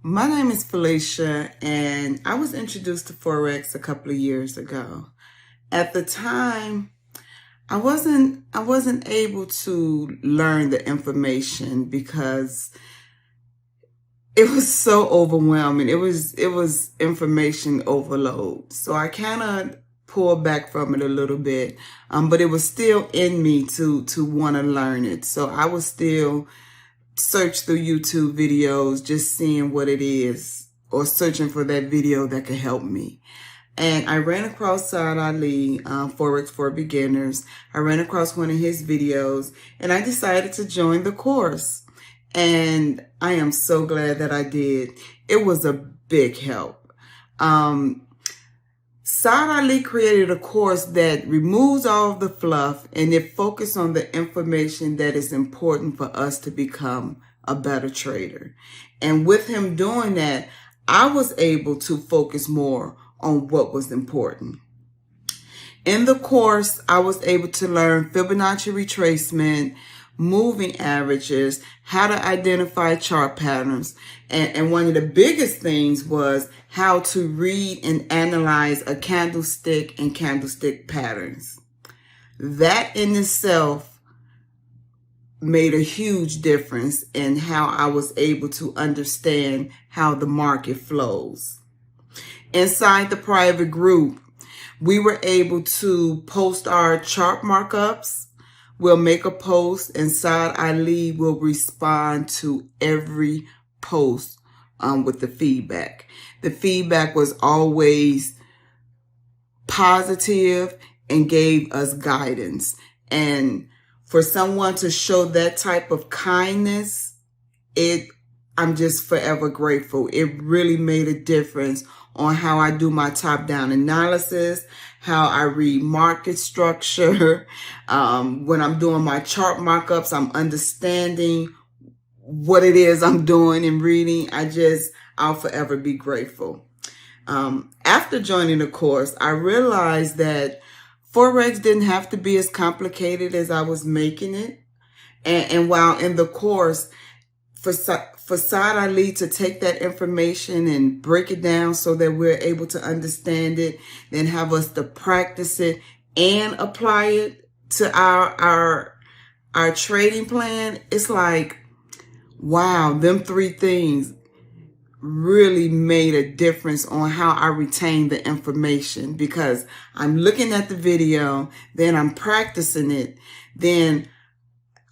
My name is Felicia, and I was introduced to Forex a couple of years ago. At the time, I wasn't able to learn the information because it was so overwhelming. It was information overload. So I kind of pulled back from it a little bit, but it was still in me to want to learn it. So I was still search through YouTube videos, just seeing what it is, or searching for that video that could help me. And I ran across Saad Ali, Forex for Beginners. I ran across one of his videos, and I decided to join the course. And I am so glad that I did. It was a big help. Saad Ali created a course that removes all of the fluff and it focuses on the information that is important for us to become a better trader. And with him doing that, I was able to focus more on what was important. In the course, I was able to learn Fibonacci retracement, moving averages, how to identify chart patterns, and one of the biggest things was how to read and analyze a candlestick and candlestick patterns. That in itself made a huge difference in how I was able to understand how the market flows. Inside the private group, we were able to post our chart markups. We'll make a post, and Saad Ali will respond to every post with the feedback. The feedback was always positive and gave us guidance. And for someone to show that type of kindness, I'm just forever grateful. It really made a difference on how I do my top-down analysis, how I read market structure. When I'm doing my chart markups, I'm understanding what it is I'm doing and reading. I'll forever be grateful. After joining the course, I realized that Forex didn't have to be as complicated as I was making it. And while in the course, for Saad Ali to take that information and break it down so that we're able to understand it, then have us to practice it and apply it to our trading plan, it's like, wow, them three things really made a difference on how I retain the information, because I'm looking at the video, then I'm practicing it, then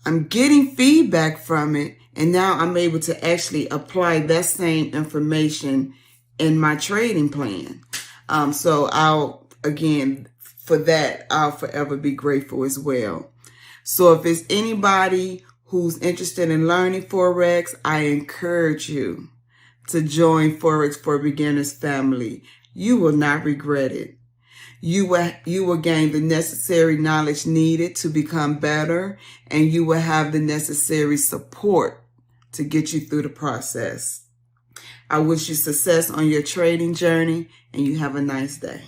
I'm getting feedback from it, and now I'm able to actually apply that same information in my trading plan. So for that, I'll forever be grateful as well. So if it's anybody who's interested in learning Forex, I encourage you to join Forex for Beginners family. You will not regret it. You will gain the necessary knowledge needed to become better, and you will have the necessary support to get you through the process. I wish you success on your trading journey, and you have a nice day.